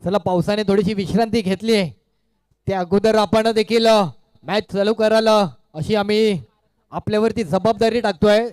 चला पावसाने थोडीशी विश्रांती घेतली आहे त्या अगोदर आपण देखील मॅच चालू करायला अशी आम्ही आपल्यावरती जबाबदारी टाकतोय.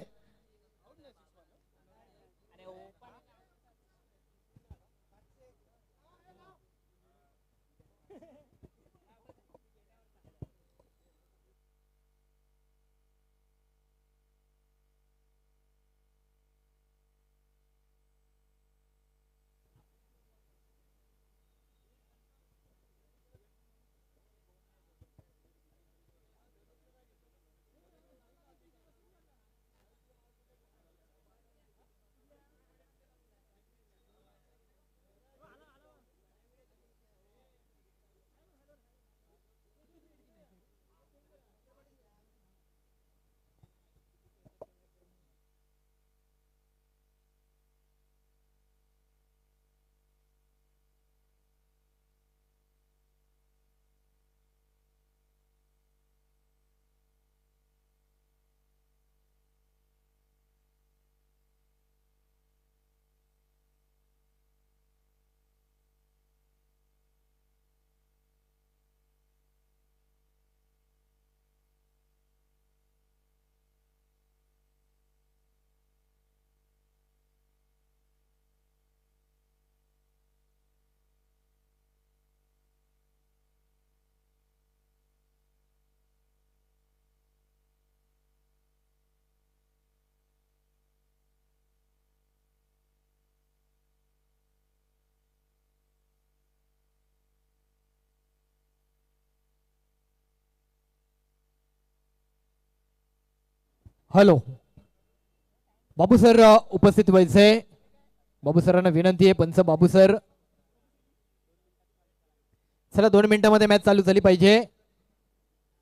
हॅलो बाबू सर उपस्थित व्हायचे. बाबू सरांना विनंती आहे. पंच बाबू सर. चला 2 मिनिटांमध्ये मॅच चालू झाली पाहिजे.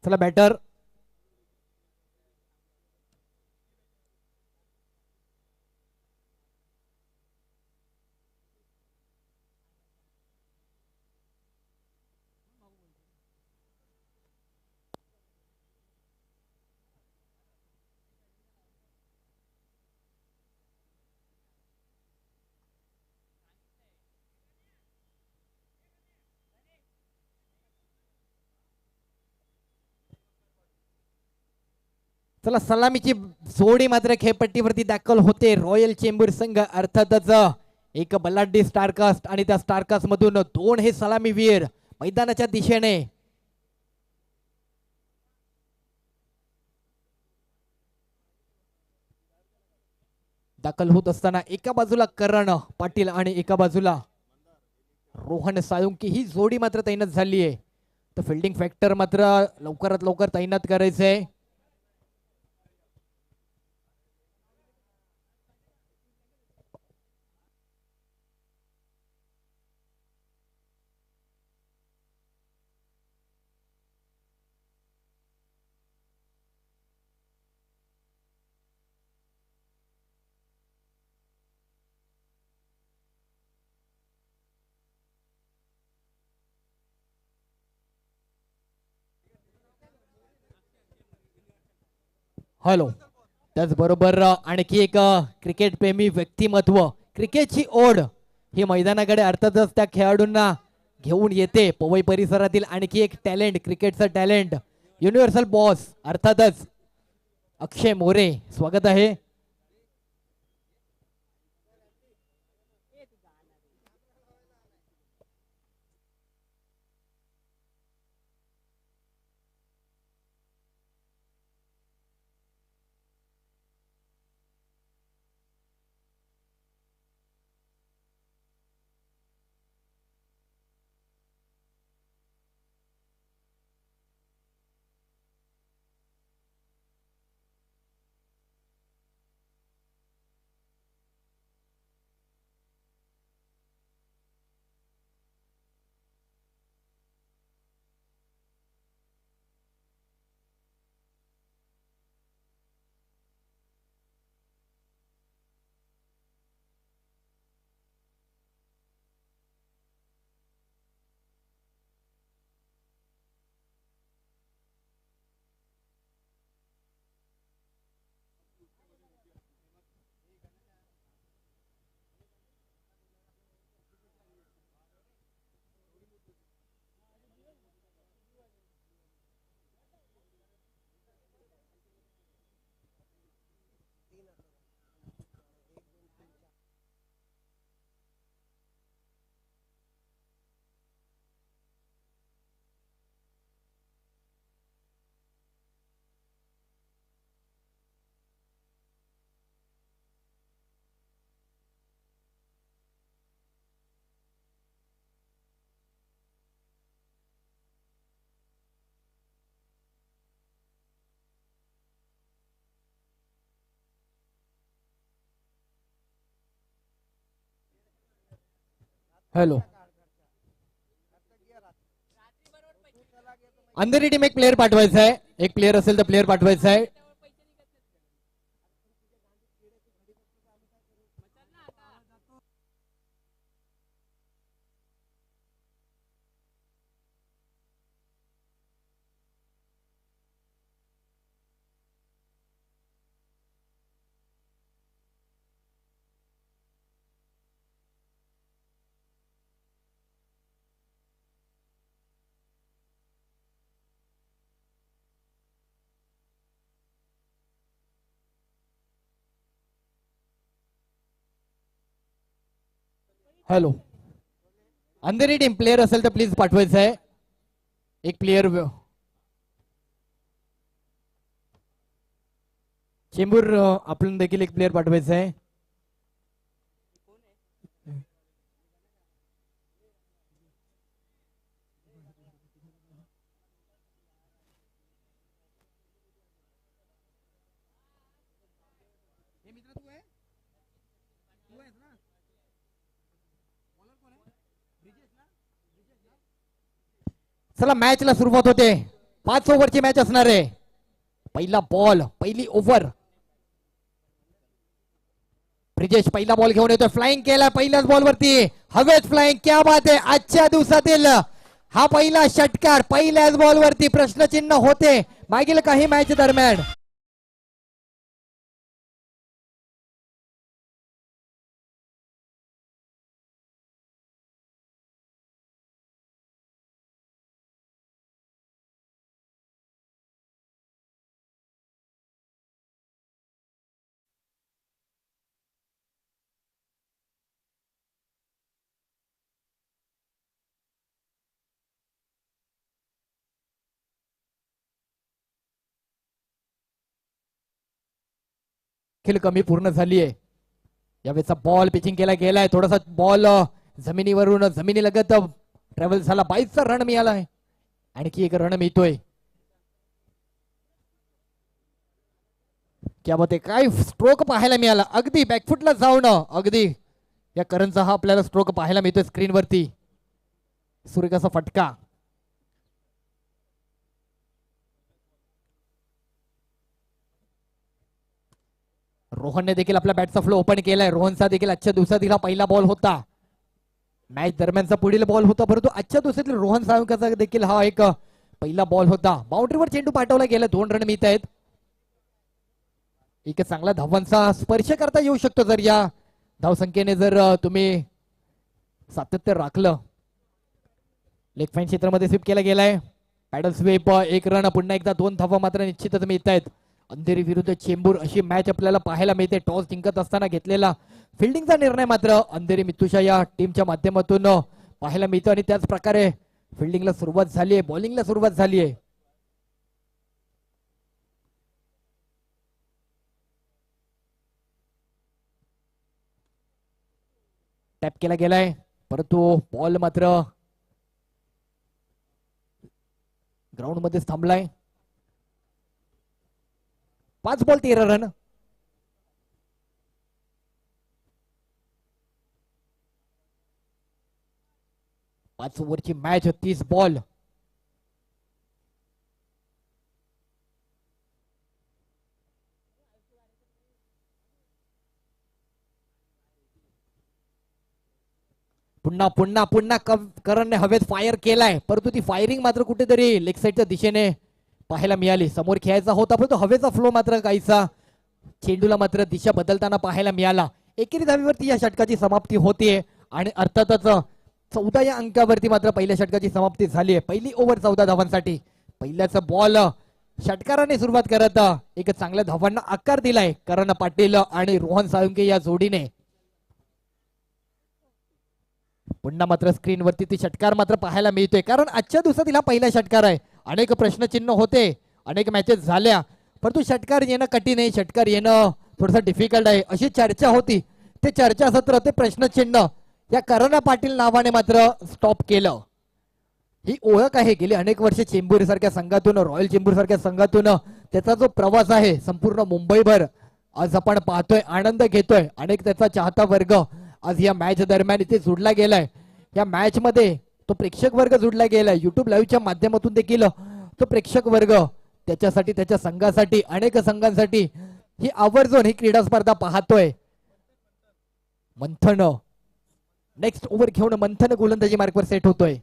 चला बॅटर. चला सलामीची जोडी मात्र खेळपट्टीवरती दाखल होते. रॉयल चेंबूर संघ अर्थातच एक बलाढ्य स्टारकास्ट आणि त्या स्टारकास्ट मधून 2 हे सलामीवीर मैदानाच्या दिशेने दाखल होत असताना एका बाजूला करण पाटील आणि एका बाजूला रोहन साळुंकी ही जोडी मात्र तैनात झाली आहे. तर फिल्डिंग फॅक्टर मात्र लवकरात लवकर तैनात करायचंय. हॅलो त्याचबरोबर आणखी एक क्रिकेट प्रेमी व्यक्तिमत्व क्रिकेटची ओढ ही मैदानाकडे अर्थातच त्या खेळाडूंना घेऊन येते. पवई परिसरातील आणखी एक टॅलेंट क्रिकेटचं टॅलेंट युनिव्हर्सल बॉस अर्थातच अक्षय मोरे. स्वागत आहे. हॅलो, अंधेरी टीम एक प्लेअर पाठवायचा आहे. एक प्लेअर असेल तर प्लेअर पाठवायचा आहे. हॅलो, अंधेरी टीम प्लेअर असेल तर प्लीज पाठवायचं आहे. एक प्लेअर. चेंबूर आपण देखील एक प्लेअर पाठवायचा आहे. चला, मॅचला सुरुवात होते. 5 ओव्हरची मॅच असणार आहे. पहिला बॉल, पहिली ओव्हर. ब्रिजेश पहिला बॉल घेऊन येतोय. फ्लाइंग केला पहिल्याच बॉल वरती. हवेत फ्लाइंग. क्या बात आहे. आजच्या दिवसातील हा पहिला षटकार पहिल्याच बॉल वरती. प्रश्नचिन्ह होते मागील काही मॅच दरम्यान. खेळ कमी पूर्ण झाली आहे. यावेळेचा बॉल पिचिंग केला गेलाय. थोडासा बॉल जमिनीवरून जमिनी लगत ट्रॅव्हल झाला. 22चा रन मिळालाय. आणखी एक रन मिळतोय. क्या बात आहे. काय स्ट्रोक पाहायला मिळाला. अगदी बॅकफुटला जाऊन अगदी या करनचा हा आपल्याला स्ट्रोक पाहायला मिळतोय स्क्रीनवरती. सुरेखाचा फटका. रोहनने देखील आपला बॅटचा फ्लो ओपन केलाय. रोहनचा देखील आजच्या दिवसातील पहिला बॉल होता. मॅच दरम्यानचा पुढील बॉल होता, परंतु आजच्या दिवसातील रोहन साळुंकेचा देखील हा एक पहिला बॉल होता. बाउंड्रीवर चेंडू पाठवला गेला. 2 रन मिळत आहेत. एक चांगला धावांचा स्पर्श करता येऊ शकतो जर या धावसंख्येने जर तुम्ही सातत्य राखलं. लेग फाईन क्षेत्रामध्ये स्वीप केला गेलाय. Paddle sweep. 1 रन. पुन्हा एकदा 2 धावा मात्र निश्चितच मिळत आहेत. अंधेरी विरुद्ध चेंबूर अशी मॅच आपल्याला पाहायला मिळते. टॉस जिंकत असताना घेतलेला फिल्डिंगचा निर्णय मात्र अंधेरी मितुषा या टीमच्या माध्यमातून पाहायला मिळतो. आणि त्याच प्रकारे फिल्डिंगला सुरुवात झाली आहे. बॉलिंगला सुरुवात झाली आहे. टॅप केला गेलाय, परंतु बॉल मात्र ग्राउंड मध्येच थांबलाय. 5 बॉल 13 रन. पाच ओव्हरची मॅच. 30 बॉल. पुन्हा पुन्हा पुन्हा करणने हवेत फायर केलाय, परंतु ती फायरिंग मात्र कुठेतरी लेग साईडच्या दिशेने पाहायला मिळाली. समोर खेळायचा होता, परंतु हवेचा फ्लो मात्र काहीसा चेंडूला मात्र दिशा बदलताना पाहायला मिळाला. एकेरी धावीवरती या षटकाची समाप्ती होतीये आणि अर्थातच 14 या अंकावरती मात्र पहिल्या षटकाची समाप्ती झाली आहे. पहिली ओव्हर 14 धावांसाठी. पहिल्याच बॉल षटकाराने सुरुवात करत एक चांगल्या धावांना आकार दिलाय करण पाटील आणि रोहन साळुंके या जोडीने. पुन्हा मात्र स्क्रीनवरती ती षटकार मात्र पाहायला मिळतोय, कारण आजच्या दिवसातील हा पहिला षटकार आहे. अनेक प्रश्नचिन्ह होते, अनेक मॅचेस झाल्या, परंतु षटकार येणं कठीण आहे, षटकार येणं थोडंसं डिफिकल्ट आहे अशी चर्चा होती. ते चर्चा सत्र, ते प्रश्नचिन्ह या करण पाटील नावाने मात्र स्टॉप केलं. ही ओळख आहे गेली अनेक वर्ष चेंबूर सारख्या संघातून, रॉयल चेंबूर सारख्या संघातून त्याचा जो प्रवास आहे संपूर्ण मुंबईभर आज आपण पाहतोय, आनंद घेतोय. अनेक त्याचा चाहता वर्ग आज या मॅच दरम्यान इथे जुडला गेलाय. या मॅच मध्ये तो प्रेक्षक वर्ग जुडला गेलाय. युट्यूब लाईव्हच्या माध्यमातून देखील तो प्रेक्षक वर्ग त्याच्यासाठी, त्याच्या संघासाठी, अनेक संघांसाठी ही आवर्जून ही क्रीडा स्पर्धा पाहतोय. मंथन नेक्स्ट ओव्हर घेऊन मंथन गोलंदाजी मार्कवर सेट होतोय.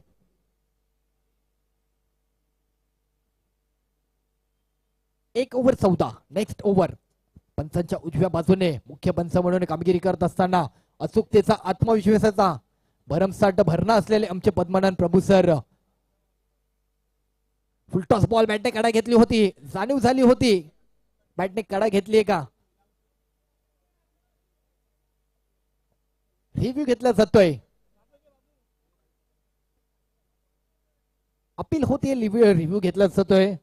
एक ओव्हर 14. Next over. पंचांच्या उजव्या बाजूने मुख्य पंच म्हणून कामगिरी करत असताना अचूकतेचा, आत्मविश्वासाचा भरमसाठ भरणा असलेले आमचे पद्मनाभ प्रभू सर. फुलटॉस बॉल बॅटने कडा घेतली होती, जाणीव झाली होती बॅटने कडा घेतलीये का, रिव्ह्यू घेतला जातोय. अपील होते, रिव्ह्यू घेतला जातोय.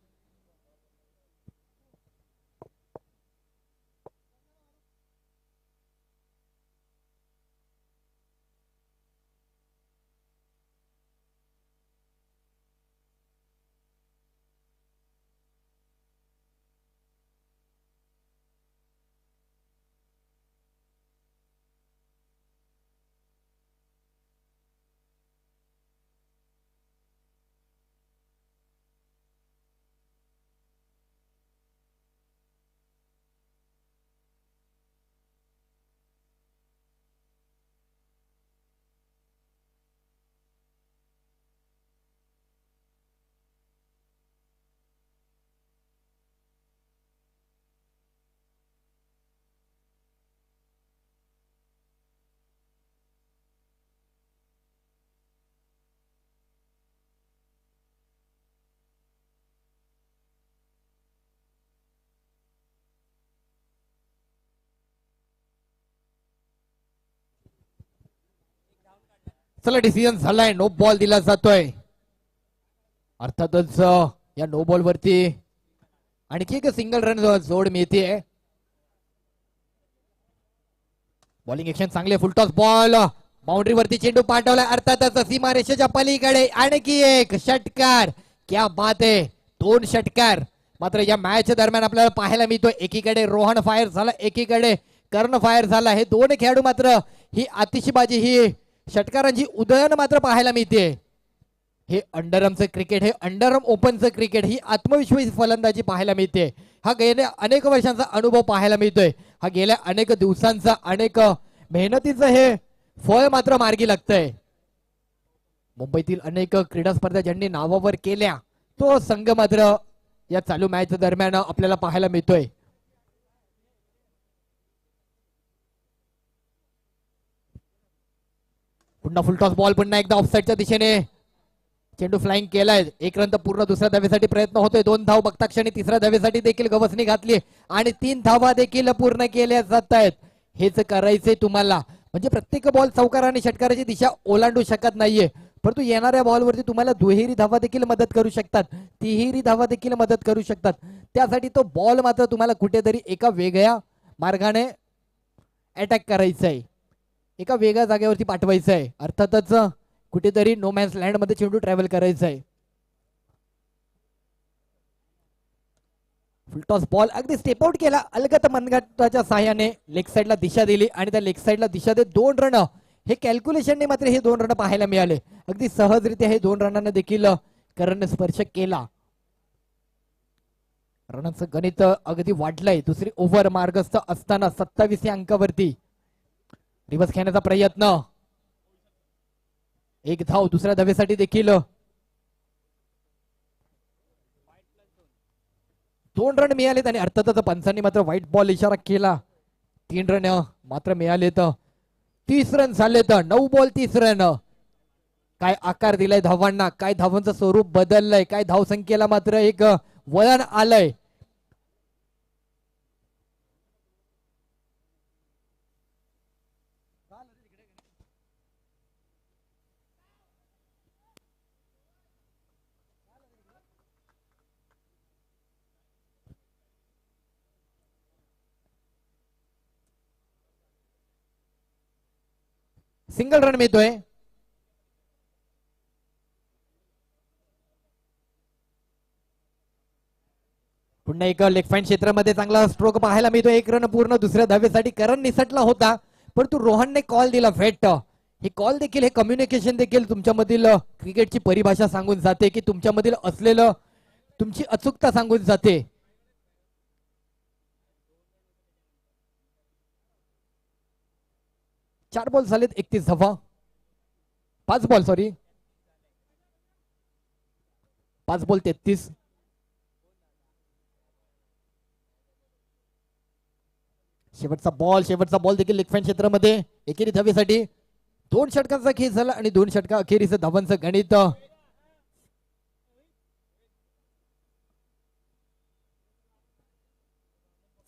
चला डिसिजन झालाय, नो बॉल दिला जातोय. अर्थातच या नो बॉल वरती आणखी एक सिंगल रन जोड मिळते. बॉलिंग एक्शन चांगले. फुलटॉस बॉल बाउंड्री वरती चेंडू पाठवलाय. अर्थातच सीमारेषेच्या पलीकडे आणखी एक षटकार. क्या बात आहे, 2 षटकार मात्र या मॅच दरम्यान आपल्याला पाहायला मिळतोय. एकीकडे रोहन फायर झाला, एकीकडे कर्ण फायर झाला. हे 2 खेळाडू मात्र ही आतिषबाजी, ही षटकारांची उदयन मात्र पाहायला मिळते. हे अंडरआर्मचं क्रिकेट, हे अंडरआर्म ओपनचं क्रिकेट, ही आत्मविश्वासी फलंदाजी पाहायला मिळते. हा गेल्या अनेक वर्षांचा अनुभव पाहायला मिळतोय. हा गेल्या अनेक दिवसांचा, अनेक मेहनतीचं हे फळ मात्र मार्गी लागतंय. मुंबईतील अनेक क्रीडा स्पर्धा ज्यांनी नावावर केल्या, तो संघ मात्र या चालू मॅच दरम्यान आपल्याला पाहायला मिळतोय. पुन्हा फुलटॉस बॉल, पुन्हा एकदा ऑफसाईडच्या दिशेने चेंडू फ्लाइंग केलाय. 1 रन पूर्ण. दुसऱ्या धावेसाठी प्रयत्न होतोय. 2 धाव बघता क्षणी तिसऱ्या धावेसाठी देखील गवसणी घातली आणि 3 धावा देखील पूर्ण केल्या जात आहेत. हेच करायचंय तुम्हाला. म्हणजे प्रत्येक बॉल चौकार आणि षटकाराची दिशा ओलांडू शकत नाहीये, परंतु येणाऱ्या बॉलवरती तुम्हाला दुहेरी धावा देखील मदत करू शकतात, तिहेरी धावा देखील मदत करू शकतात. त्यासाठी तो बॉल मात्र तुम्हाला कुठेतरी एका वेगळ्या मार्गाने अटॅक करायचा आहे, एका वेगळ्या जागेवरती पाठवायचं आहे. अर्थातच कुठेतरी नो मॅन्स लँड मध्ये चेंडू ट्रॅव्हल करायचा आहे. फुलटॉस बॉल अगदी स्टेप आउट केला. अलगत मनगटाच्या साहाय्याने लेग साइडला दिशा दिली आणि त्या लेग साइडला दिशा देत 2 रन. हे कॅल्क्युलेशनने मात्र हे 2 रन पाहायला मिळाले. अगदी सहजरित्या हे 2 रनांना देखील करणने स्पर्श केला. रनांचं गणित अगदी वाढलंय. दुसरी ओव्हर मार्गस्थ असताना 27 या अंकावरती रिव्हर्स खेळण्याचा प्रयत्न. 1 धाव. दुसऱ्या धावेसाठी देखील 2 रन मिळालेत आणि अर्थातच पंचांनी मात्र व्हाईट बॉल इशारा केला. 3 रन मात्र मिळालेत. 30 रन झालेत. 9 बॉल 30 रन. काय आकार दिलाय धावांना, काय धावांचं स्वरूप बदललंय, काय धावसंख्येला मात्र एक वळण आलंय. सिंगल रन मिळतोय. पुन्हा एक लेग पॉइंट क्षेत्रामध्ये चांगला स्ट्रोक पाहायला मिळतोय. 1 रन पूर्ण. दुसऱ्या धावेसाठी करण निसटला होता, परंतु रोहनने कॉल दिला फेट. हे कॉल देखील, हे कम्युनिकेशन देखील तुमच्यामधील क्रिकेटची परिभाषा सांगून जाते, की तुमच्यामधील असलेलं तुमची अचूकता सांगून जाते. चार बॉल झालेत, 31 धावा. 5 बॉल, सॉरी, 5 बॉल 33. शेवटचा बॉल देखील लेगफॅन क्षेत्रामध्ये एकेरी धावेसाठी. 2 षटकांचा खेळ झाला आणि 2 षटका अखेरीचं धावांचं गणित.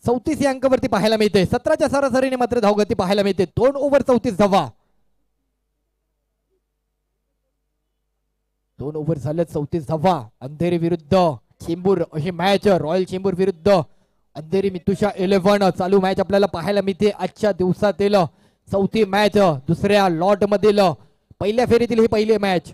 34 या अंकावरती पाहायला मिळते. 17च्या सरासरीने मात्र धावगती पाहायला मिळते. 2 ओव्हर 34 धावा. 2 ओव्हर झालेत, 34 धावा. अंधेरी विरुद्ध चेंबूर अशी मॅच, रॉयल चेंबूर विरुद्ध अंधेरी मितुषा 11 चालू मॅच आपल्याला पाहायला मिळते आजच्या दिवसातील चौथी मॅच. दुसऱ्या लॉट मधील पहिल्या फेरीतील ही पहिली मॅच.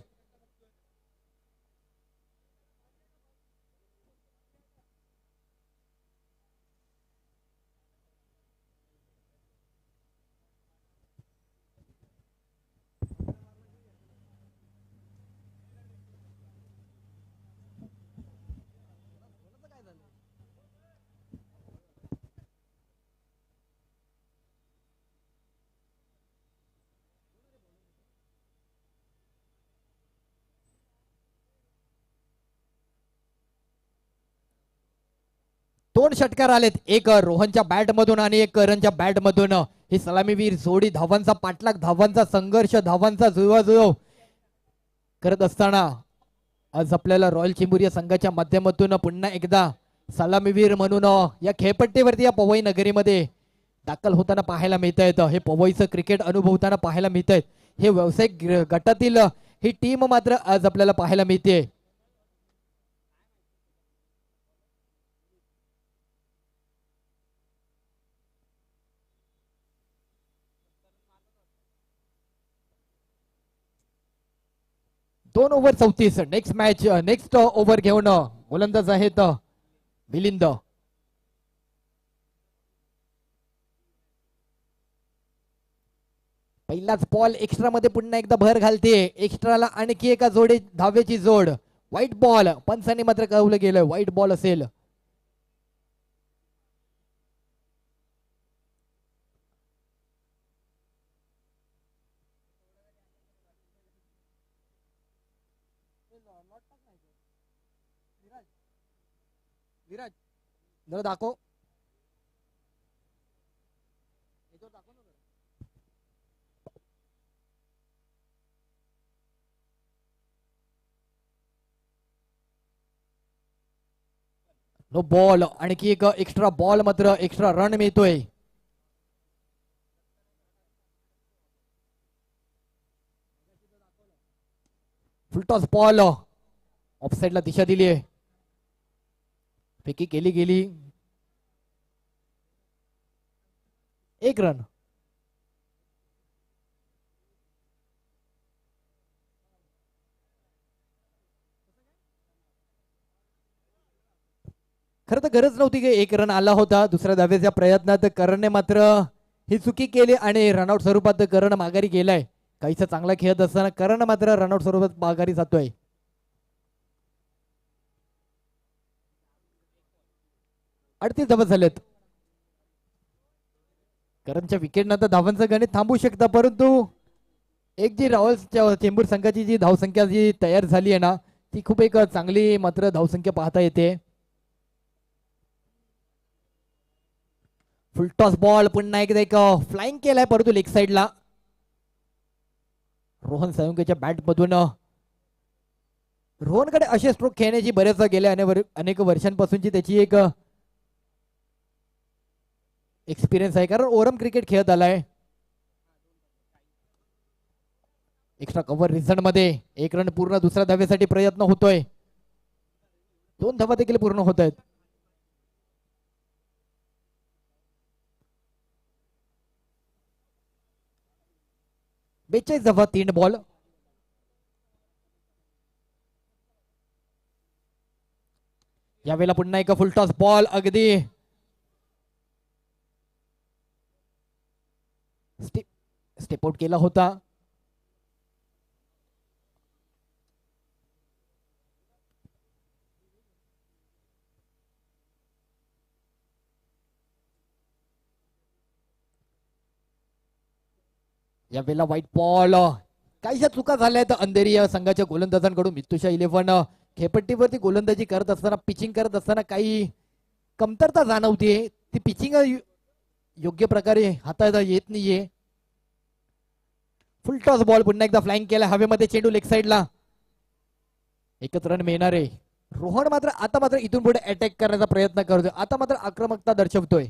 दोन षटकार आलेत, एक रोहनच्या बॅट मधून आणि एक करणच्या बॅट मधून. ही सलामीवीर जोडी धावांचा पाठलाग, धावांचा संघर्ष, धावांचा जुळवाजुळव करत असताना आज आपल्याला रॉयल चेंबूर या संघाच्या माध्यमातून पुन्हा एकदा सलामीवीर म्हणून या खेळपट्टीवरती या पवई नगरीमध्ये दाखल होताना पाहायला मिळत आहेत. हे पवईचं क्रिकेट अनुभवताना पाहायला मिळत आहेत. हे व्यावसायिक गटातील ही टीम मात्र आज आपल्याला पाहायला मिळते. दोन over 34. Next match, next over घेऊन गोलंदाज आहेत मिलिंद. पहिलाच बॉल एक्स्ट्रा मध्ये पुन्हा एकदा भर घालते. एक्स्ट्राला आणखी एका जोडी धावेची जोड. व्हाईट बॉल, पंचाने मात्र कळवलं गेलं व्हाईट बॉल असेल. विराज जरा दाखव. नो बॉल, आणखी एक एक्स्ट्रा बॉल मात्र एक्स्ट्रा रन मिळतोय. फुलटॉस बॉल, ऑफ साइडला दिशा दिली आहे. फेकी केली गेली. 1 रन. खरं तर गरज नव्हती की 1 रन आला होता. दुसऱ्या धावेच्या प्रयत्नात करणने मात्र ही चुकी केली आणि रनआउट स्वरूपात करण माघारी गेलाय. काहीसा चांगला खेळत असताना करण मात्र रनआउट स्वरूपात माघारी जातोय. 38 धावा झालेत. करणच्या विकेट नंतर धावांचं गणित थांबू शकतं, परंतु एक जी रॉयल चेंबूर संघाची जी धावसंख्या जी तयार झाली आहे ना, ती खूप एक चांगली मात्र धावसंख्या पाहता येते. फुलटॉस बॉल, पुन्हा एकदा एक फ्लाइंग केलाय परंतु लेग साइडला. रोहन साळुंकेच्या बॅट मधून. रोहनकडे असे स्ट्रोक खेळण्याची बरेच गेल्या अनेक वर्षांपासूनची त्याची एक एक्सपिरियन्स आहे, कारण ओरम क्रिकेट खेळत आलाय. एक्स्ट्रा कव्हर रिझल्ट मध्ये 1 रन पूर्ण. दुसऱ्या धावेसाठी प्रयत्न होतोय. 2 धावा देखील पूर्ण होत आहेत. बेचाळीस धावा, 3 बॉल. यावेळेला पुन्हा एक फुलटॉस बॉल, अगदी स्टेप आउट केला होता. यावेळेला व्हाईट बॉल, काहीशा चुका झाल्या आहेत अंधेरी या संघाच्या गोलंदाजांकडून. मितुषा 11 खेळपट्टीवरती गोलंदाजी करत असताना, पिचिंग करत असताना काही कमतरता जाणवते. ती पिचिंग योग्य प्रकारे हाताळता येत नाहीये. फुल टॉस बॉल पुन्हा एकदा फ्लाइंग केला हवेमध्ये, चेंडू लेग साइडला. एकच रन मिळणार आहे. रोहन मात्र आता मात्र इथून पुढे अटॅक करण्याचा प्रयत्न करतोय. आता मात्र आक्रमकता दर्शवतोय.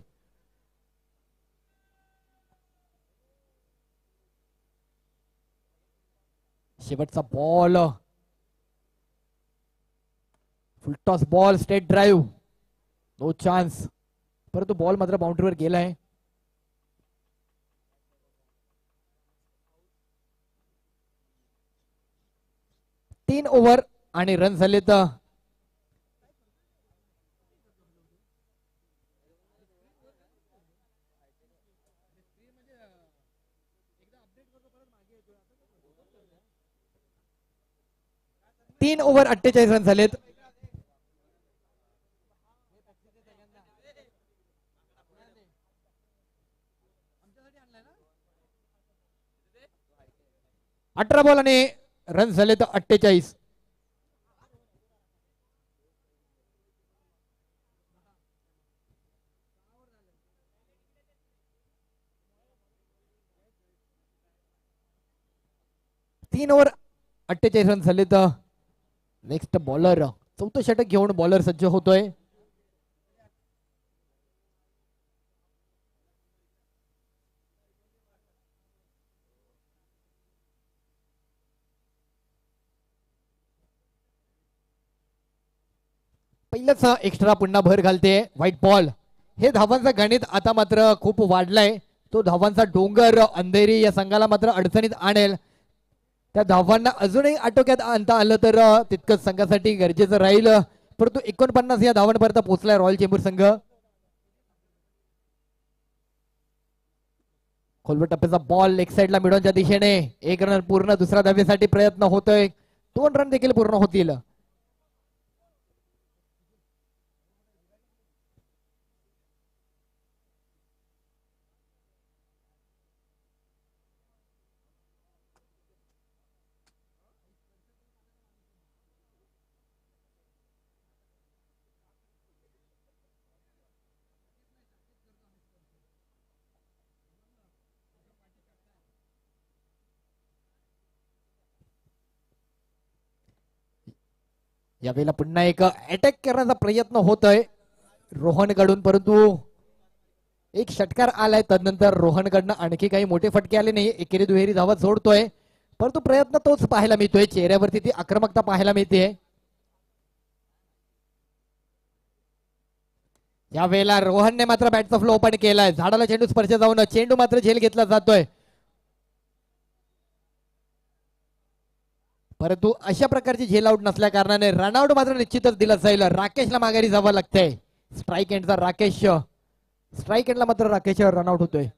शेवटचा ball, full toss ball, straight drive, no chance. परंतु बॉल मात्र बाउंड्रीवर गेलाय. तीन ओव्हर आणि रन झाले तर 3 ओव्हर 48 रन झालेत. अठरा बॉल आणि रन झाले तर 48. तीन ओव्हर 48 रन झाले तर नेक्स्ट बॉलर चौथं षटक घेऊन बॉलर सज्ज होतोय. पहिलंच एक्स्ट्रा पुन्हा भर घालते व्हाईट बॉल. हे धावांचं गणित आता मात्र खूप वाढलंय. तो धावांचा डोंगर अंधेरी या संघाला मात्र अडचणीत आणेल. त्या धावांना अजूनही आटोक्यात आणता आलं तर तितकंच संघासाठी गरजेचं राहील. परंतु 49 या धावांपर्यंत पोहोचलाय रॉयल चेंबूर संघ. खोलवर टप्प्याचा बॉल लेग साइडला मिळवण्याच्या दिशेने एक रन पूर्ण. दुसऱ्या धावेसाठी प्रयत्न होतोय. 2 रन देखील पूर्ण होतील. यावेळेला पुन्हा एक अटॅक करण्याचा प्रयत्न होतोय रोहनकडून. परंतु एक षटकार आलाय. तदनंतर रोहनकडनं आणखी काही मोठे फटके आले नाही. एकेरी दुहेरी धावा जोडतोय. परंतु प्रयत्न तोच पाहायला मिळतोय. चेहऱ्यावरती ती आक्रमकता पाहायला मिळते. यावेळेला रोहनने मात्र बॅटचा फ्लो ओपन केलाय. झाडाला चेंडू स्पर्श जाऊन चेंडू मात्र झेल घेतला जातोय. परंतु अशा प्रकारची झेल आउट नसल्या कारणाने रनआउट मात्र निश्चितच दिला जाईल. राकेशला माघारी जावं लागतंय. स्ट्राईक एंडचा राकेश, स्ट्राईक एंडला मात्र राकेश रनआउट होतोय.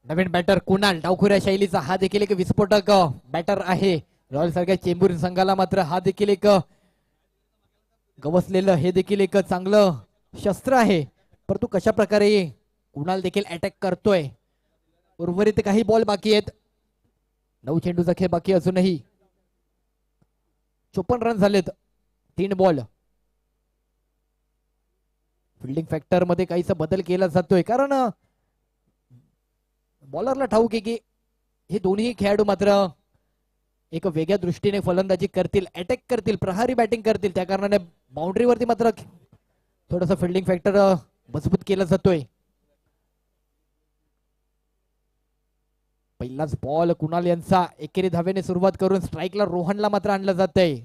नवीन बॅटर कुणाल, डावखुऱ्या शैलीचा हा देखील एक विस्फोटक बॅटर आहे. रॉयल सारख्या चेंबूर संघाला मात्र हा देखील एक गवसलेलं हे देखील एक चांगलं शस्त्र आहे. परंतु कशा प्रकारे कुणाल देखील अटॅक करतोय. उर्वरित काही बॉल बाकी आहेत. 9 चेंडूचा खेळ बाकी अजूनही. 54 रन झालेत. 3 बॉल. फिल्डिंग फॅक्टर मध्ये काहीसा बदल केला जातोय. कारण बॉलरला ठाऊक आहे की हे दोन्ही खेळाडू मात्र एक वेगळ्या दृष्टीने फलंदाजी करतील, अटॅक करतील, प्रहारी बॅटिंग करतील. त्या कारणाने बाउंड्रीवरती मात्र थोडस फिल्डिंग फॅक्टर मजबूत केला जातोय. पहिलाच बॉल कुणाल यांचा. एकेरी धावेने सुरुवात करून स्ट्राईकला रोहनला मात्र आणलं जातंय.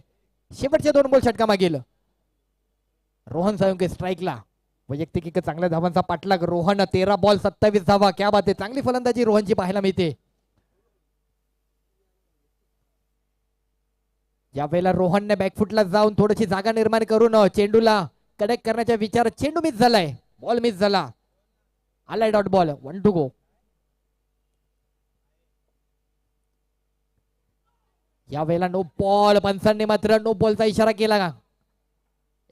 शेवटचे 2 बॉल षटका मागेल. रोहन साळुंके स्ट्राईकला. वैयक्तिक एक चांगल्या धावांचा पाठलाग. रोहन 13 बॉल 27 धावा. क्या बात आहे. चांगली फलंदाजी रोहनची पाहायला मिळते. यावेळेला रोहनने बॅकफुटला जाऊन थोडीशी जागा निर्माण करून चेंडूला कनेक्ट करण्याच्या विचारात चेंडू मिस झालाय. बॉल मिस झाला. आलाय डॉट बॉल, 1 टू गो. या वेळेला नो बॉल, पंचांनी मात्र नो बॉलचा इशारा केला का.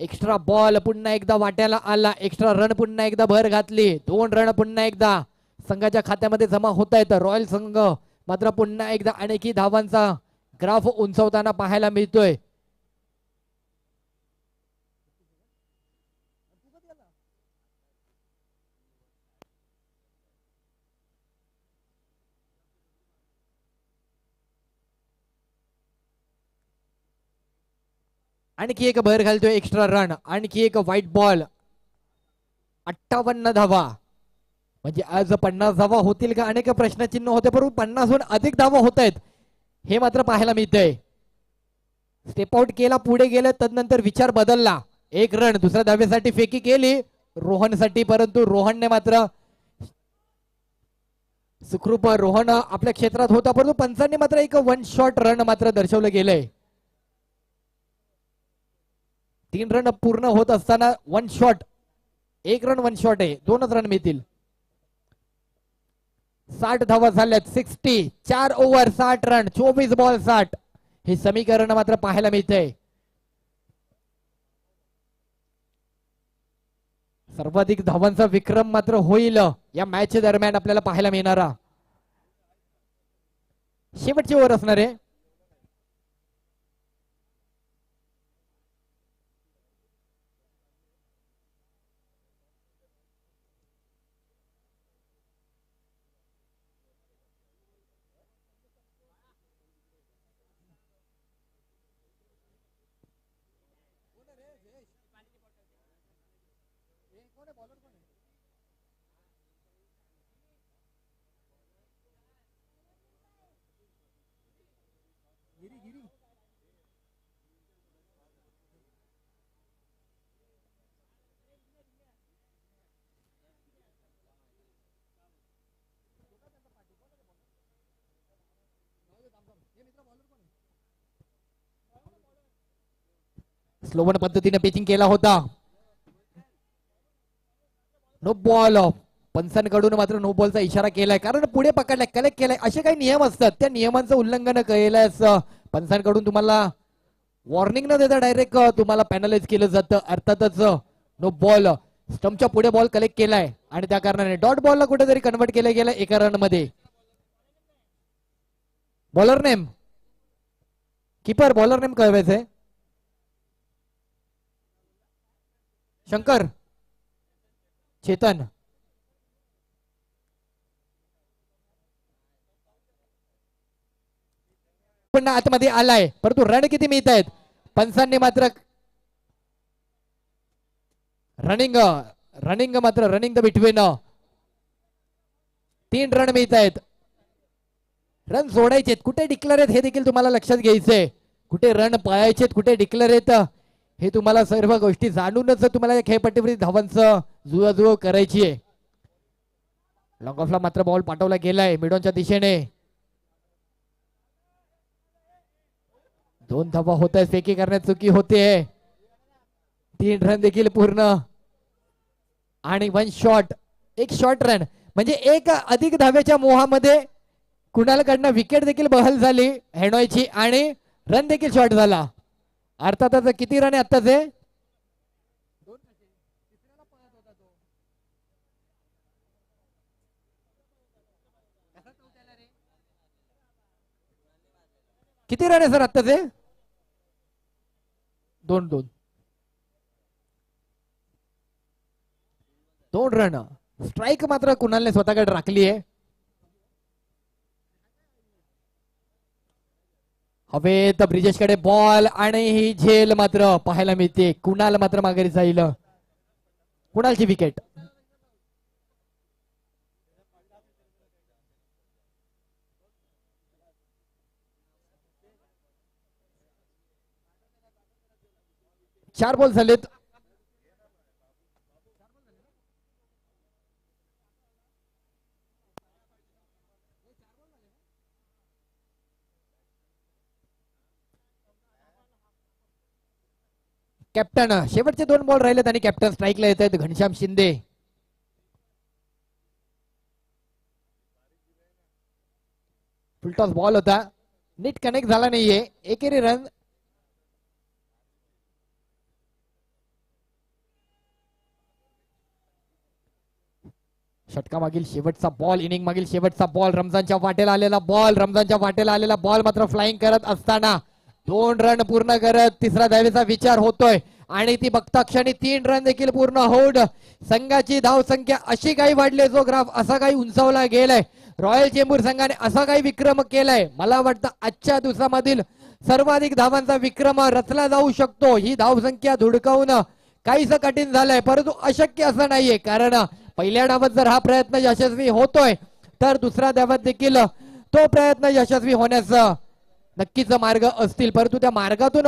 एक्स्ट्रा बॉल पुन्हा एकदा वाट्याला आला, एक्स्ट्रा रन पुन्हा एकदा भर घातली, 2 रन पुन्हा एकदा संघाच्या खात्यामध्ये जमा होत आहेत. रॉयल संघ मात्र पुन्हा एकदा आणखी धावांचा ग्राफ उंचवताना पाहायला मिळतोय. आणखी एक भर घालतोय, एक्स्ट्रा रन, आणखी एक व्हाईट बॉल. 58 धावा, म्हणजे आज 50 धावा होतील का अनेक प्रश्नचिन्ह होते, परंतु 50हून अधिक धावा होत आहेत हे मात्र पाहायला मिळतंय. स्टेप आउट केला, पुढे गेले, तदनंतर विचार बदलला. 1 रन दुसऱ्या धावेसाठी फेकी केली रोहनसाठी, परंतु रोहनने मात्र सुखरूप रोहन आपल्या क्षेत्रात होता, परंतु पंचांनी मात्र एक 1 शॉट रन मात्र दर्शवलं गेलंय. 3 रन पूर्ण होत असताना 1 शॉट, 1 रन 1 शॉट आहे, 2च रन मिळतील. 60 धावा झाल्यात, 60, 4 ओव्हर 60 रन, 24 बॉल 60, हे समीकरण मात्र पाहायला मिळतंय. सर्वाधिक धावांचा विक्रम मात्र होईल या मॅच दरम्यान आपल्याला पाहायला मिळणारा. शेवटची ओव्हर असणार आहे. स्लोवन पद्धतीने पिचिंग केला होता. नो बॉल, पंचांकडून मात्र नो बॉलचा इशारा केलाय, कारण पुढे पकडलाय, कलेक्ट केलाय, असे काही नियम असतात, त्या नियमांचं उल्लंघन केल्यास पंचांकडून तुम्हाला वॉर्निंग न देता डायरेक्ट तुम्हाला पॅनलाइज केलं जातं. अर्थातच नो बॉल, स्टंपच्या पुढे बॉल कलेक्ट केलाय आणि त्या कारणाने डॉट बॉलला कुठेतरी कन्वर्ट केलं गेलं 1 रन मध्ये. Bowler name, keeper bowler name कळवायचंय. शंकर, चेतन, पुन्हा आतमध्ये आलाय, परंतु रन किती मिळत आहेत. पंचांनी मात्र रनिंग मात्र रनिंग द बिटवीन 3 रन मिळत आहेत. रन सोडायचे, कुठे डिक्लेअर आहेत हे देखील तुम्हाला लक्षात घ्यायचंय. कुठे रन पळायचे, कुठे डिक्लेअर आहेत, हे तुम्हाला सर्व गोष्टी जाणूनच तुम्हाला या खेळपट्टीवरती धावांचं जुळवाजुळव करायची आहे. लॉंग ऑफला मात्र बॉल पाठवला गेलाय मिडॉनच्या दिशेने. 2 धावा होत आहेत, फेकी करण्यात चुकी होते. 3 रन देखील पूर्ण आणि 1 शॉट, 1 शॉट रन, म्हणजे एक अधिक धावेच्या मोहामध्ये कुणालकडनं विकेट देखील बहाल झाली हेनॉयची आणि रन देखील शॉट झाला. अर्थातच किती रन आहे आत्ताचे. किती रन आहे सर आत्ताचे. 2 रन. स्ट्राईक मात्र कुणालने स्वतःकडे राखली आहे. हवेत ब्रिजेशकडे बॉल आणि ही झेल मात्र पाहायला मिळते. कुणाल मात्र माघारी जाईल. कुणालची विकेट. चार बॉल झालेत. कॅप्टन शेवटचे 2 बॉल राहिलेत आणि कॅप्टन स्ट्राईकला येत आहेत घनश्याम शिंदे. फुलटॉस बॉल होता, नीट कनेक्ट झाला नाहीये. एकेरी रन. षटका मागील शेवटचा बॉल, इनिंग मागील शेवटचा बॉल, रमजानच्या वाटेला आलेला बॉल, रमजानच्या वाटेला आलेला बॉल मात्र फ्लाइंग करत असताना 2 रन पूर्ण करत तिसरा धावेचा विचार होतोय आणि ती बघता क्षणी 3 रन देखील पूर्ण होऊन संघाची धाव संख्या अशी काही वाढली, जो ग्राफ असा काही उंचावला गेलाय. रॉयल चेंबूर संघाने असा काही विक्रम केलाय. मला वाटतं आजच्या दिवसामधील सर्वाधिक धावांचा विक्रम रचला जाऊ शकतो. ही धाव संख्या धुडकावून काहीच कठीण झालंय, परंतु अशक्य असं नाहीये. कारण पहिल्या डावात जर हा प्रयत्न यशस्वी होतोय तर दुसऱ्या डावात देखील तो प्रयत्न यशस्वी होण्याचा नक्कीच मार्ग असतील. परंतु त्या मार्गातून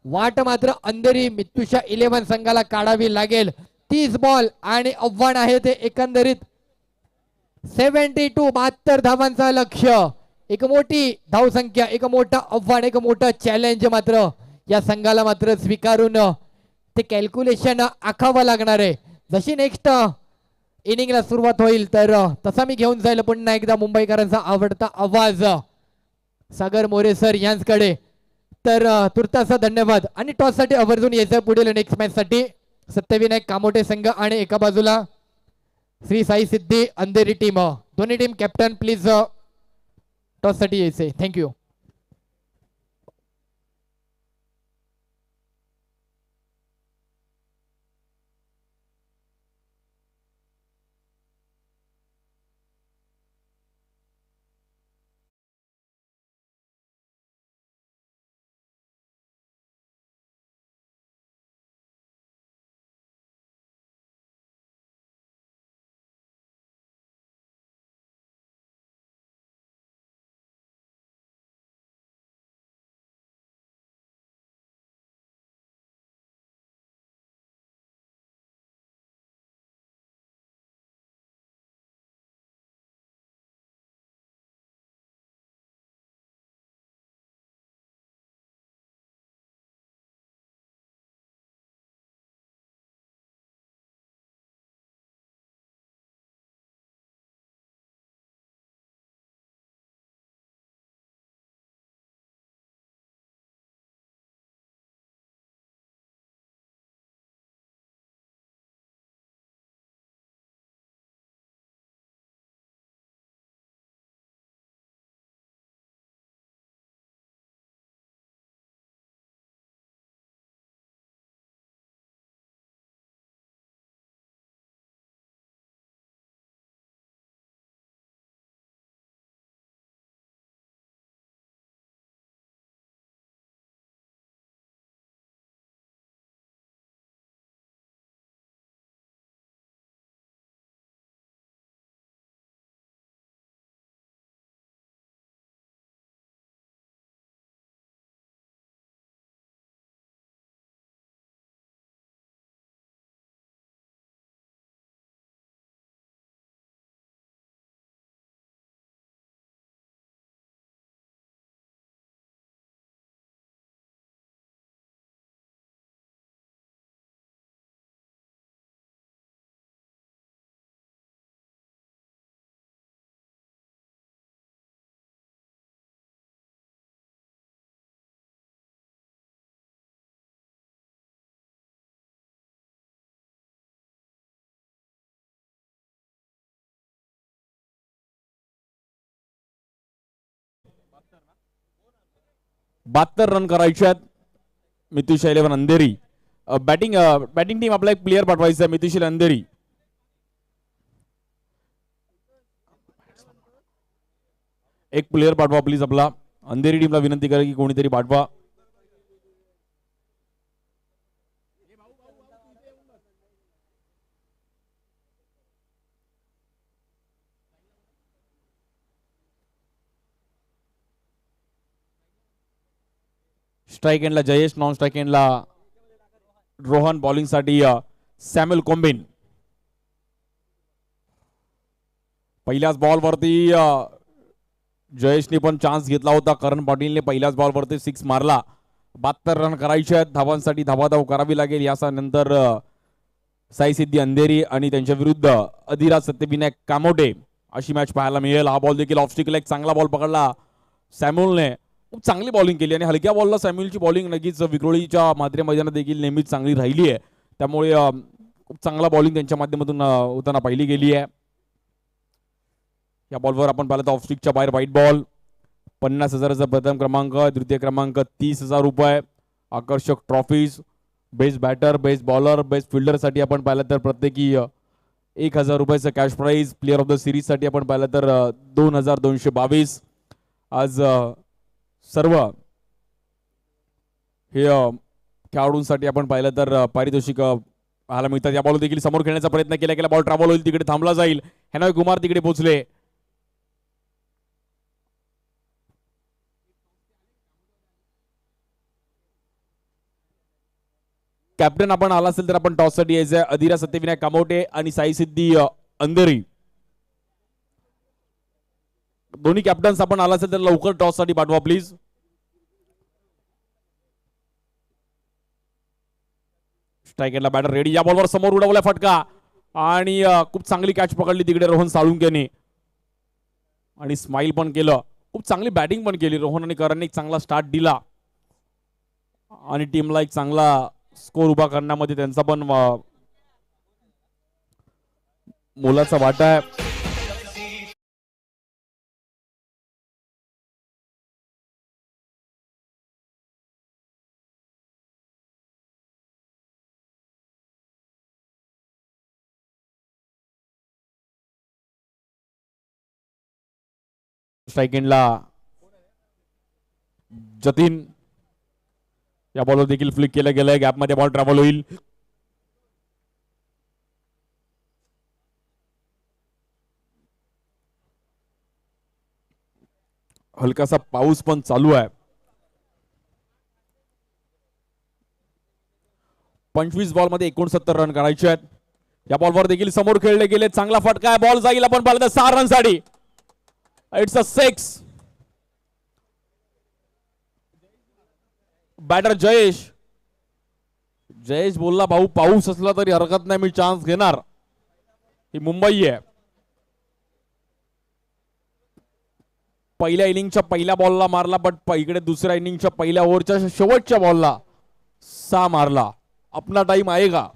वाट मात्र अंधेरी मित्तुषा 11 संघाला काढावी लागेल. 30 बॉल आणि आव्हान आहे ते एकंदरीत 72 धावांचा लक्ष्य. एक मोठी धावसंख्या, एक मोठं आव्हान, एक मोठं चॅलेंज मात्र या संघाला मात्र स्वीकारून ते कॅल्क्युलेशन आखावं लागणार आहे. जशी नेक्स्ट इनिंगला सुरुवात होईल तर तसा मी घेऊन जाईल पुन्हा एकदा मुंबईकरांचा आवडता आवाज सागर मोरे सर यांच्याकडे. तर तुर्तास धन्यवाद. आणि टॉस साठी आवर्जून यायचं पुढील नेक्स्ट मॅच साठी सत्यविनायक कामोटे संघ आणि एका बाजूला श्री साई सिद्धी अंधेरी टीम. दोन्ही टीम कॅप्टन प्लीज टॉस साठी यायचे. थँक्यू. बहात्तर रन करायचे आहेत मितुषा 11 अंधेरी. बॅटिंग टीम आपला एक प्लेअर पाठवायचा आहे मितुषा अंधेरी. एक प्लेअर पाठवा प्लीज. आपला अंधेरी टीमला विनंती करा की कोणीतरी पाठवा. स्ट्राइक एंडला जयेश, नॉन स्ट्राइक एंडला रोहन, बॉलिंग साठी सॅम्युअल कोम्बिन. पहिल्याच बॉल वरती जयेशने पण चान्स घेतला होता. करण पाटीलने पहिल्याच बॉल वरती 6 मारला. 72 रन करायचे आहेत. धावांसाठी धावाधाव करावी लागेल. यानंतर साई सिद्धी अंधेरी आणि त्यांच्या विरुद्ध अधिराज सत्यविनायक कामोटे अशी मॅच पाहायला मिळेल. हा बॉल देखील ऑफ स्टिक, एक चांगला बॉल पकडला सॅम्युअलने खूप चांगली बॉलिंग केली आणि हलक्या बॉलला सॅम्युअलची बॉलिंग नक्कीच विक्रोळीच्या मात्रे मैदानात देखील नेहमीच चांगली राहिली आहे. त्यामुळे खूप चांगला बॉलिंग त्यांच्या माध्यमातून होताना पाहिली गेली आहे. या बॉलवर आपण पाहिलं तर ऑफस्टिकच्या बाहेर व्हाईट बॉल. 50,000चा प्रथम क्रमांक, द्वितीय क्रमांक 30,000 रुपये. आकर्षक trophies, best batter, best bowler, best फिल्डरसाठी आपण पाहिलं तर प्रत्येकी 1,000 रुपयाचं cash prize. Player of the series साठी आपण पाहिलं तर 2,222. आज सर्व हे खेळाडूंसाठी आपण पाहिलं तर पारितोषिक पाहायला मिळतात. या बॉल देखील समोर खेळण्याचा प्रयत्न केला गेला, बॉल ट्रॅव्हल होईल, तिकडे थांबला जाईल. हॅनॉय कुमार तिकडे पोहोचले. कॅप्टन आपण आला असेल तर आपण टॉस साठी यायचंय. अधिरा सत्यविनायक कामोटे आणि साई सिद्धी अंधेरी, दोन्ही कॅप्टन्स आपण आला असेल तर लवकर टॉस साठी पाठवा प्लीज. स्ट्रायकेटला batter ready. या बॉलवर समोर उडवला फटका आणि खूप चांगली कॅच पकडली तिकडे रोहन साळुंकेने आणि स्माइल पण केलं. खूप चांगली बॅटिंग पण केली रोहन आणि करणने. एक चांगला स्टार्ट दिला आणि टीमला एक चांगला स्कोर उभा करण्यामध्ये त्यांचा पण मोलाचा वाटा आहे. स्ट्राईक एंडला जतीन. या बॉलवर देखील फ्लिक केलं गेलंय. गॅपमध्ये बॉल ट्रॅव्हल होईल. हलकासा पाऊस पण चालू आहे. 25 बॉल मध्ये 69 रन करायचे आहेत. या बॉलवर देखील समोर खेळले गेले. चांगला फटका आहे. बॉल जाईल आपण पाहिलं तर 6 रन साठी. It's a 6. Batter Jayesh. Jayesh बोलला भाऊ पाऊस असला तरी हरकत नाही, मी चान्स घेणार. ही मुंबई आहे. पहिल्या इनिंगच्या पहिल्या बॉलला मारला, बट इकडे दुसऱ्या इनिंगच्या पहिल्या ओव्हरच्या शेवटच्या बॉलला 6 मारला. अपना टाइम आएगा.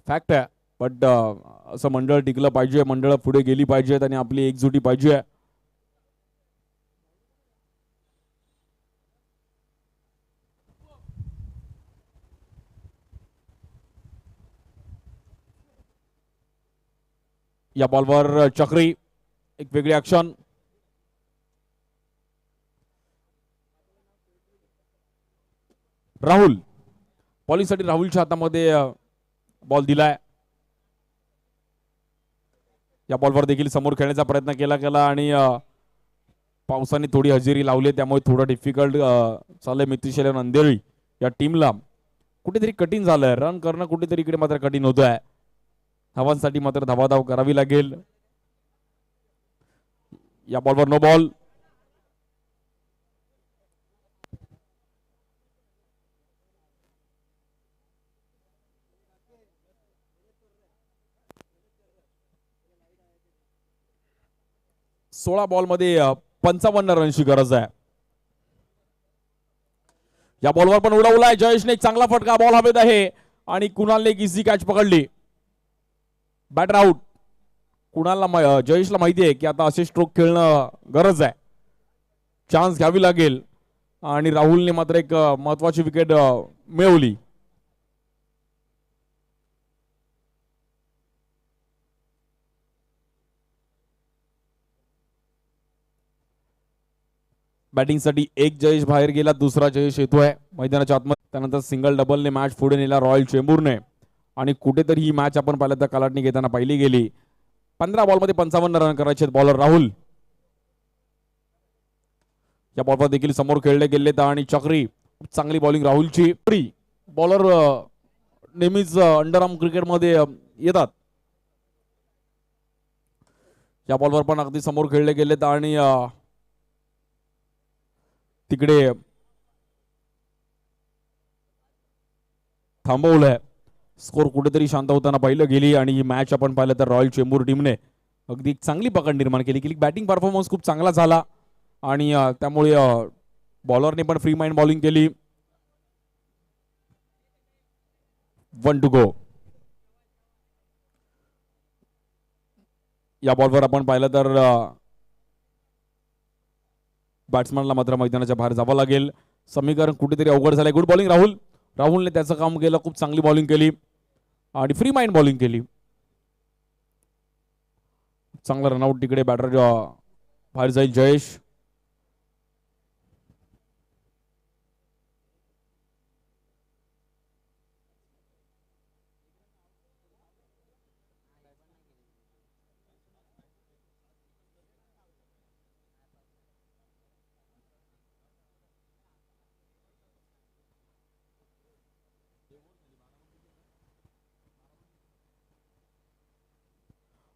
फॅक्ट आहे. बट असं मंडळ टिकलं पाहिजे, मंडळ पुढे गेली पाहिजेत आणि आपली एकजुटी पाहिजे. या बॉलवर चक्री, एक वेगळी ऍक्शन. राहुल, बॉलिंगसाठी राहुलच्या हातामध्ये बॉल दिलाय. या बॉलवर देखील समोर खेळण्याचा प्रयत्न केला आणि पावसाने थोडी हजेरी लावली, त्यामुळे थोडं डिफिकल्ट चाललंय मिथिलेश अंधेरी या टीमला. कुठेतरी कठीण झालंय, रन करणं कुठेतरी इकडे मात्र कठीण होत आहे. धावांसाठी मात्र धावाधाव करावी लागेल. या बॉलवर नो बॉल. सोळा बॉल मध्ये 55 रनची गरज आहे. या बॉलवर पण उडवलाय जयेशने, एक चांगला फटका, बॉल हवेत आहे आणि कुणालने एक इझी कॅच पकडली. Batter out. कुणालला जयेशला माहिती आहे की आता असे स्ट्रोक खेळणं गरज आहे, चान्स घ्यावी लागेल आणि राहुलने मात्र एक महत्वाची विकेट मिळवली. बॅटिंगसाठी एक जयेश बाहेर गेला, दुसरा जयेश येतोय मैदानाच्या आतमध्ये. त्यानंतर सिंगल डबलने मॅच पुढे नेला रॉयल चेंबूरने आणि कुठेतरी ही मॅच आपण पाहिलं तर कलाटणी घेताना पाहिली गेली. 15 बॉलमध्ये 55 रन करायचे बॉलर राहुल. या बॉलवर देखील समोर खेळले गेले आणि चक्री, चांगली बॉलिंग राहुलची. बॉलर नेहमीच अंडरआर्म क्रिकेटमध्ये येतात. या बॉलवर पण अगदी समोर खेळले गेलेत आणि तिकडे थांबवलंय. स्कोर कुठेतरी शांत होताना पाहिलं गेली आणि ही मॅच आपण पाहिलं तर रॉयल चेंबूर टीमने अगदी चांगली पकड निर्माण केली. बॅटिंग परफॉर्मन्स खूप चांगला झाला आणि त्यामुळे बॉलरने पण फ्री माइंड बॉलिंग केली. 1 to go. या बॉलवर आपण पाहिलं तर बॅट्समॅनला मात्र मैदानाच्या बाहेर जावं लागेल. समीकरण कुठेतरी अवघड झालंय. Good bowling Rahul. राहुलने त्याचं काम केलं, खूप चांगली बॉलिंग केली आणि फ्री माइंड बॉलिंग केली. चांगला रनआउट. तिकडे बॅटर बाहेर जाईल जयेश.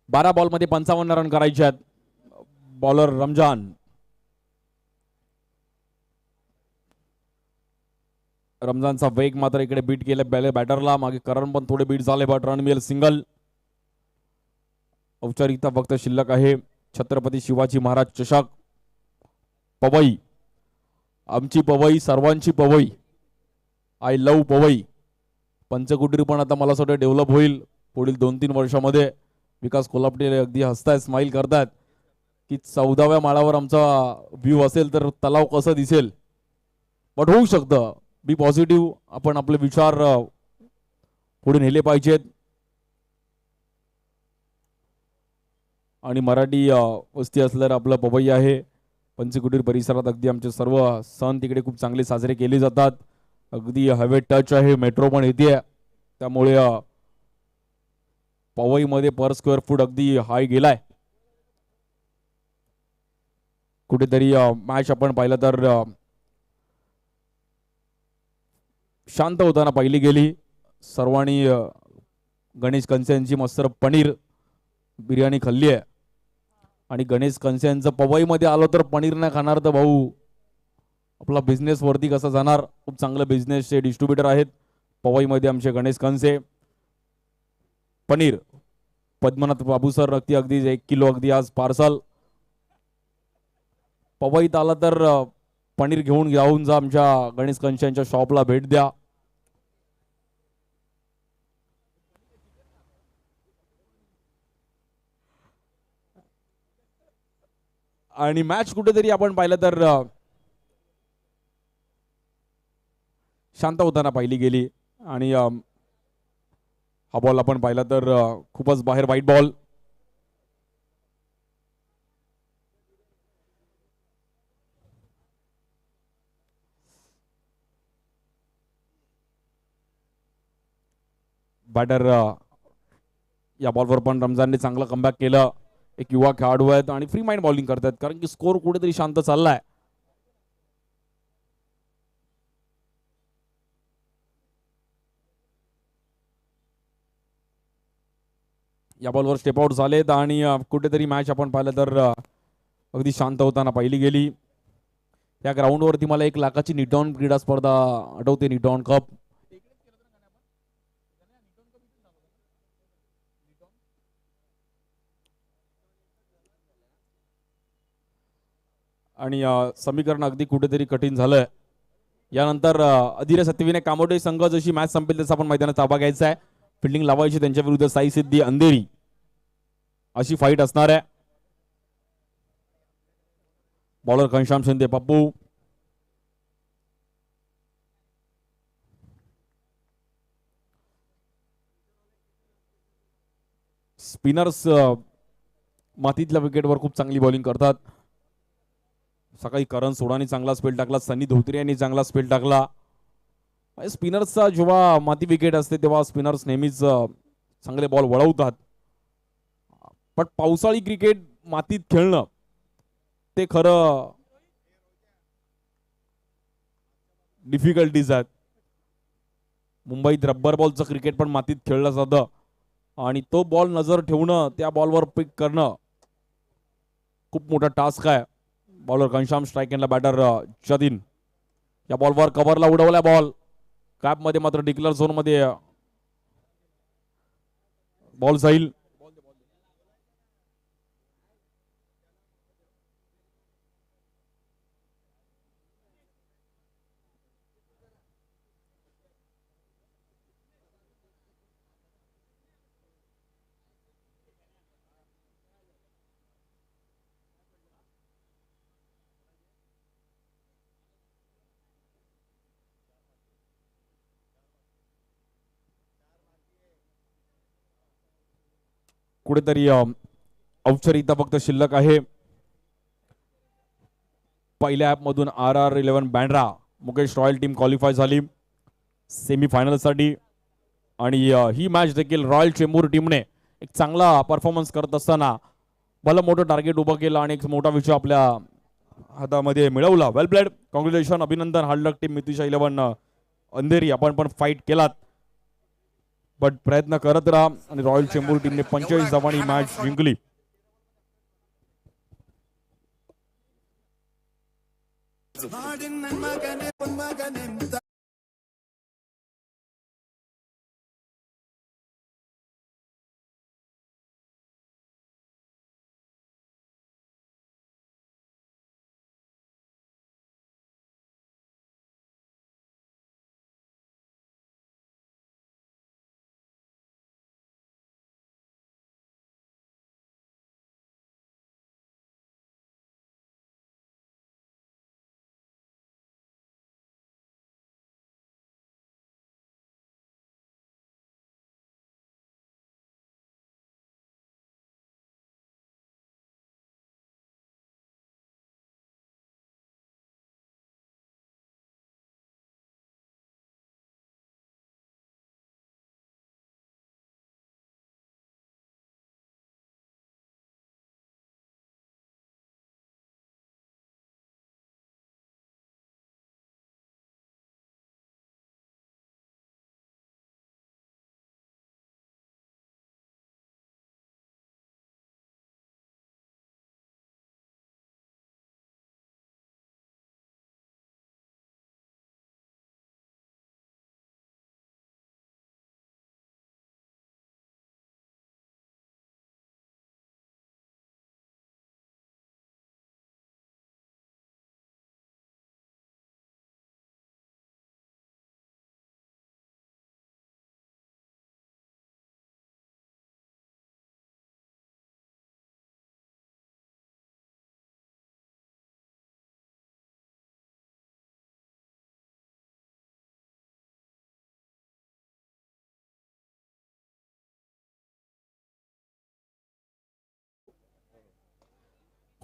बारा बॉल मध्ये 55 रन करायचे आहेत. बॉलर रमजान. रमजानचा वेग मात्र इकडे बीट केलं बॅटरला. मागे करण पण थोडे बीट झाले, बट रन मिळेल सिंगल. औपचारिकता फक्त शिल्लक आहे. छत्रपती शिवाजी महाराज चषक, पवई, आमची पवई, सर्वांची पवई, आय लव्ह पवई. पंचकुटीर पण आता मला असं डेव्हलप होईल पुढील 2-3 वर्षामध्ये. विकास कोल्हापटे अगदी हसतायत, स्माइल करतायत की 14व्या माळावर आमचा व्ह्यू असेल तर तलाव कसं दिसेल. बट होऊ शकतं. बी पॉझिटिव्ह. आपण आपले विचार पुढे नेले पाहिजेत आणि मराठी वस्ती असल्यावर आपलं पवई आहे. पंचकुटीर परिसरात अगदी आमचे सर्व सण तिकडे खूप चांगले साजरे केले जातात. अगदी हायवे टच आहे, मेट्रो पण येते, त्यामुळे पवईमध्ये पर स्क्वेअर फूट अगदी हाय गेलाय. कुठेतरी मॅच आपण पाहिलं तर शांत होताना पाहिली गेली. सर्वांनी गणेश कंसे यांची मस्त पनीर बिर्याणी खाल्ली आहे आणि गणेश कंसे यांचं पवईमध्ये आलो तर पनीर नाही खाणार तर भाऊ आपला बिझनेस वरती कसा जाणार. खूप चांगलं बिझनेसचे डिस्ट्रीब्युटर आहेत पवईमध्ये आमचे गणेश कंसे. पनीर पद्मनाथ बाबू सर अगदी 1 किलो अगदी आज पार्सल. पवईत आला तर पनीर घेऊन जा, आमच्या गणेश कंशांच्या शॉपला भेट द्या. आणि मॅच कुठेतरी आपण पाहिलं तर शांत होताना पाहिली गेली. आणि हा बॉल आपण पाहिला तर खूपच बाहेर वाईट बॉल. बॅटर या बॉलवर पण रमजानने चांगलं कमबॅक केलं. एक युवा खेळाडू आहेत आणि फ्री माइंड बॉलिंग करतात कारण की स्कोर कुठेतरी शांत चाललाय. या बॉलवर स्टेप आउट झालेत आणि कुठेतरी मॅच आपण पाहिलं तर अगदी शांत होताना पाहिली गेली. या ग्राउंडवरती मला 1 लाखाची निटॉन क्रीडा स्पर्धा आठवते, निटॉन कप. आणि समीकरण अगदी कुठेतरी कठीण झालंय. यानंतर अधीर सत्यविनायक कामोडे संघ जशी मॅच संपेल तसा आपण मैदानात ताबा घ्यायचा आहे. फिल्डिंग लावायची त्यांच्या विरुद्ध साई सिद्धी अंधेरी अशी फाईट असणार आहे. बॉलर घनश्याम शिंदे पप्पू. स्पिनर्स मातीतल्या विकेटवर खूप चांगली बॉलिंग करतात. सकाळी करण सोडानी चांगला स्पेल टाकला, सनी धोत्रे यांनी चांगला स्पेल टाकला. स्पिनर्सचा जेव्हा माती विकेट असते तेव्हा स्पिनर्स नेहमीच चांगले बॉल वळवतात. पण पावसाळी क्रिकेट मातीत खेळणं ते खरं डिफिकल्टीज आहेत. मुंबईत रब्बर बॉलचं क्रिकेट पण मातीत खेळलं जातं आणि तो बॉल नजर ठेवणं, त्या बॉलवर पिक करणं खूप मोठा टास्क आहे. बॉलर घनश्याम स्ट्राईक एंडला बॅटर जतीन. या बॉलवर कव्हरला उडवला बॉल. कॅप मध्ये मात्र डिक्लेअर झोन मध्ये बॉल जाईल. कुठेतरी औपचारिकता फक्त शिल्लक आहे. पहिल्या ऍप मधून RR11 Bandra Mukesh royal team qualify झाली सेमीफायनल साठी. आणि ही मॅच देखील रॉयल चेंबूर टीमने एक चांगला परफॉर्मन्स करत असताना भलं मोठं टार्गेट उभं केलं आणि एक मोठा विजय आपल्या हातामध्ये मिळवला. वेल प्लेड, कॉंग्रॅच्युलेशन, अभिनंदन. हार्ड लक टीम मितिशा 11 अंधेरी. आपण पण फाईट केलात बट प्रयत्न करत राहा. आणि रॉयल चेंबूर टीमने 45 धावांनी मॅच जिंकली.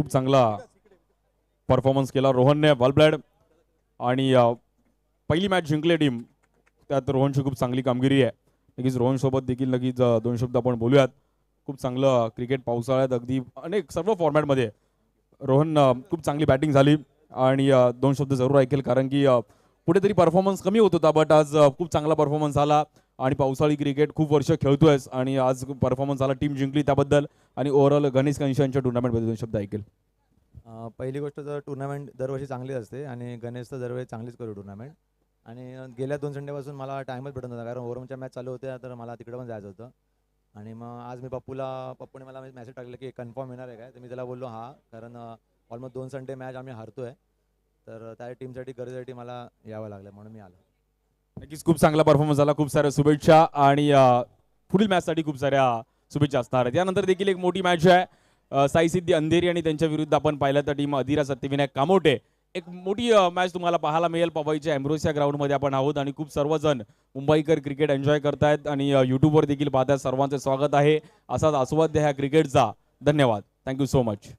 खूप चांगला परफॉर्मन्स केला रोहनने बॉल ब्लॅड आणि पहिली मॅच जिंकली टीम त्यात रोहनची खूप चांगली कामगिरी आहे. नक्कीच रोहन सोबत देखील नक्कीच दोन शब्द आपण बोलूयात. खूप चांगलं क्रिकेट पावसाळ्यात अगदी अनेक सर्व फॉर्मॅटमध्ये रोहन खूप चांगली बॅटिंग झाली आणि दोन शब्द जरूर ऐकेल कारण की कुठेतरी परफॉर्मन्स कमी होत होता बट आज खूप चांगला परफॉर्मन्स झाला आणि पावसाळी क्रिकेट खूप वर्ष खेळतोयस आणि आज परफॉर्मन्स झाला टीम जिंकली त्याबद्दल आणि ओव्हरऑल गणेश कंशांच्या टुर्नामेंटमध्ये दोन शब्द ऐकेल. पहिली गोष्ट तर टुर्नामेंट दरवर्षी चांगली असते आणि गणेश तर दरवेळी चांगलीच करू टुर्नामेंट आणि गेल्या 2 संडेपासून मला टाईमच भेटत नव्हता कारण ओव्हरच्या मॅच चालू होत्या तर मला तिकडे पण जायचं होतं आणि मग आज मी पप्पूने मला मेसेज टाकले की कन्फर्म येणार आहे काय तर मी त्याला बोललो हां कारण ऑलमोस्ट 2 संडे मॅच आम्ही हारतोय तर त्या टीमसाठी गरजेसाठी मला यावं लागलं म्हणून मी आलो. नक्कीच खूप चांगला परफॉर्मन्स झाला. खूप साऱ्या शुभेच्छा आणि पुढील मॅचसाठी खूप साऱ्या शुभेच्छा असणार आहेत. यानंतर देखील एक मोठी मॅच आहे साई सिद्धी अंधेरी आणि त्यांच्या विरुद्ध आपण पाहिलं तर टीम अधिरा सत्यविनायक कामोटे. एक मोठी मॅच तुम्हाला पाहायला मिळेल पवईच्या एम्ब्रोसिया ग्राउंडमध्ये आपण आहोत आणि खूप सर्वजण मुंबईकर क्रिकेट एन्जॉय करतायत आणि यूट्यूबवर देखील पाहतायत. सर्वांचे स्वागत आहे. असाच आस्वाद द्या ह्या क्रिकेटचा. धन्यवाद. Thank you so much.